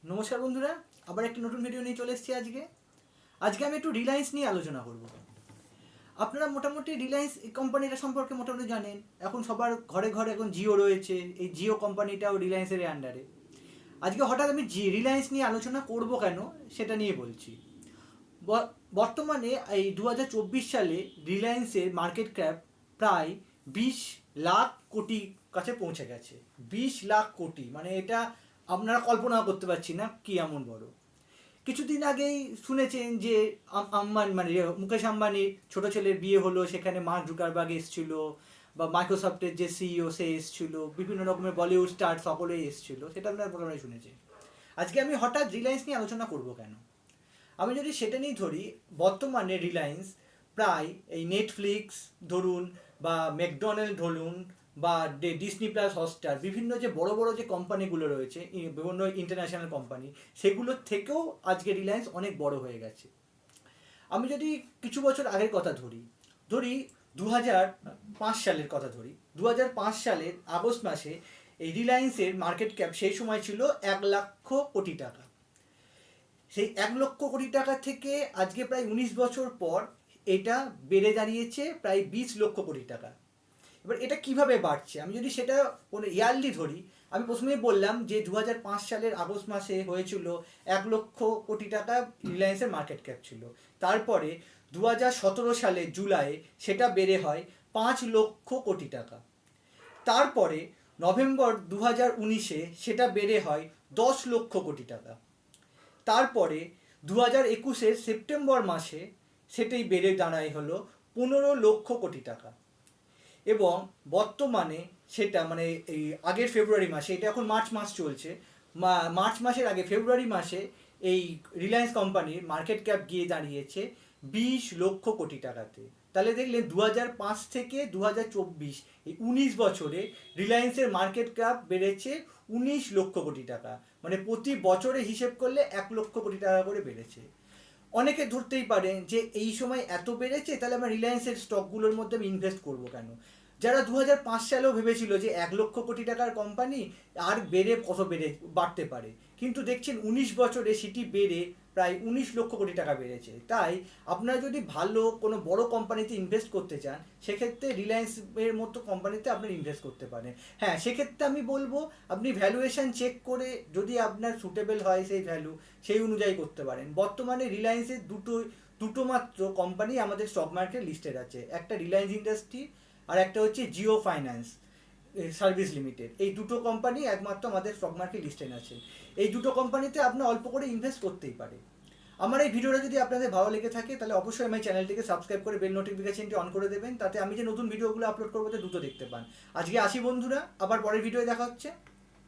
নমস্কার বন্ধুরা, আবার একটি নতুন ভিডিও নিয়ে চলে এসেছি আজকে আমি একটু রিলায়েন্স নিয়ে আলোচনা করব। আপনারা মোটামুটি রিলায়েন্স কোম্পানিটা সম্পর্কে মোটামুটি জানেন। এখন সবার ঘরে ঘরে এখন জিও রয়েছে, এই জিও কোম্পানিটাও রিলায়েন্সের আন্ডারে। আজকে হঠাৎ আমি রিলায়েন্স নিয়ে আলোচনা করব কেন সেটা নিয়ে বলছি। বর্তমানে এই 2024 সালে রিলায়েন্সের মার্কেট ক্যাপ প্রায় 20 লাখ কোটি কাছে পৌঁছে গেছে। 20 লাখ কোটি, মানে এটা আপনারা কল্পনা করতে পারছি না কি এমন বড়। কিছুদিন আগেই শুনেছেন যে আম্বানি মানে মুকেশ আম্বানির ছোট ছেলের বিয়ে হলো, সেখানে মার্ক জুকারবার্গ এসেছিল, বা মাইক্রোসফটের যে সিইও সে এসেছিল, বিভিন্ন রকমের বলিউড স্টার সকলেই এসেছিল, সেটা আপনারা প্রথমে শুনেছেন। আজকে আমি হঠাৎ রিলায়েন্স নিয়ে আলোচনা করব কেন, আমি যদি সেটা নিয়ে ধরি, বর্তমানে রিলায়েন্স প্রায় এই নেটফ্লিক্স ধরুন বা ম্যাকডোনাল্ড ধরুন বা ডিসনি প্লাস হটস্টার, বিভিন্ন যে বড় বড় যে কোম্পানিগুলো রয়েছে, বিভিন্ন ইন্টারন্যাশনাল কোম্পানি, সেগুলোর থেকেও আজকে রিলায়েন্স অনেক বড় হয়ে গেছে। আমি যদি কিছু বছর আগের কথা ধরি 2005 সালের কথা ধরি, 2005 সালের আগস্ট মাসে এই রিলায়েন্সের মার্কেট ক্যাপ সেই সময় ছিল 1 লক্ষ কোটি টাকা। সেই 1 লক্ষ কোটি টাকা থেকে আজকে প্রায় 19 বছর পর এটা বেড়ে দাঁড়িয়েছে প্রায় 20 লক্ষ কোটি টাকা। এবার এটা কিভাবে বাড়ছে, আমি যদি সেটা কোনো ইয়ারলি ধরি, আমি প্রথমেই বললাম যে 2005 সালের আগস্ট মাসে হয়েছিল 1 লক্ষ কোটি টাকা রিলায়েন্সের মার্কেট ক্যাপ ছিল। তারপরে 2017 সালের জুলাইয়ে সেটা বেড়ে হয় 5 লক্ষ কোটি টাকা। তারপরে নভেম্বর 2019-এ সেটা বেড়ে হয় 10 লক্ষ কোটি টাকা। তারপরে 2021-এর সেপ্টেম্বর মাসে সেটাই বেড়ে দাঁড়ায় হলো 15 লক্ষ কোটি টাকা। এবং বর্তমানে সেটা মানে এই আগের ফেব্রুয়ারি মাসে, এটা এখন মার্চ মাস চলছে, মার্চ মাসের আগে ফেব্রুয়ারি মাসে এই রিলায়েন্স কোম্পানির মার্কেট ক্যাপ গিয়ে দাঁড়িয়েছে 20 লক্ষ কোটি টাকাতে। তাহলে দেখলেন 2005 থেকে 2024 এই 19 বছরে রিলায়েন্সের মার্কেট ক্যাপ বেড়েছে 19 লক্ষ কোটি টাকা, মানে প্রতি বছরে হিসেব করলে 1 লক্ষ কোটি টাকা করে বেড়েছে। অনেকে ধরতেই পারেন যে এই সময় এত বেড়েছে, তাহলে আমরা রিলায়েন্সের স্টকগুলোর মধ্যে আমি ইনভেস্ট করবো কেন। যারা 2005 সালেও ভেবেছিল যে 1 লক্ষ কোটি টাকার কোম্পানি আর কত বাড়তে পারে, কিন্তু দেখছেন 19 বছরে সেটি বেড়ে প্রায় 19 লক্ষ কোটি টাকা বেড়েছে। তাই আপনারা যদি ভালো কোনো বড় কোম্পানিতে ইনভেস্ট করতে চান, সেক্ষেত্রে রিলায়েন্সের মতো কোম্পানিতে আপনি ইনভেস্ট করতে পারেন। হ্যাঁ, সেক্ষেত্রে আমি বলবো আপনি ভ্যালুয়েশন চেক করে যদি আপনার সুটেবল হয় সেই ভ্যালু, সেই অনুযায়ী করতে পারেন। বর্তমানে রিলায়েন্সের দুটো মাত্র কোম্পানি আমাদের স্টক মার্কেটে লিস্টেড আছে, একটা রিলায়েন্স ইন্ডাস্ট্রি আর একটা হচ্ছে জিও ফাইন্যান্স সার্ভিস লিমিটেড। এই দুটো কোম্পানি একমাত্র আমাদের স্টক মার্কেট লিস্টেড আছে। এই দুটো কোম্পানিতে আপনি অল্প করে ইনভেস্ট করতেই পারে। আমার এই ভিডিওটা যদি আপনাদের ভালো লেগে থাকে, তাহলে অবশ্যই আমার চ্যানেলটিকে সাবস্ক্রাইব করে বেল নোটিফিকেশনটি অন করে দেবেন, তাতে আমি যে নতুন ভিডিওগুলো আপলোড করবো দ্রুত দেখতে পান। আজকে আসি বন্ধুরা, আবার পরের ভিডিওয়ে দেখা হচ্ছে।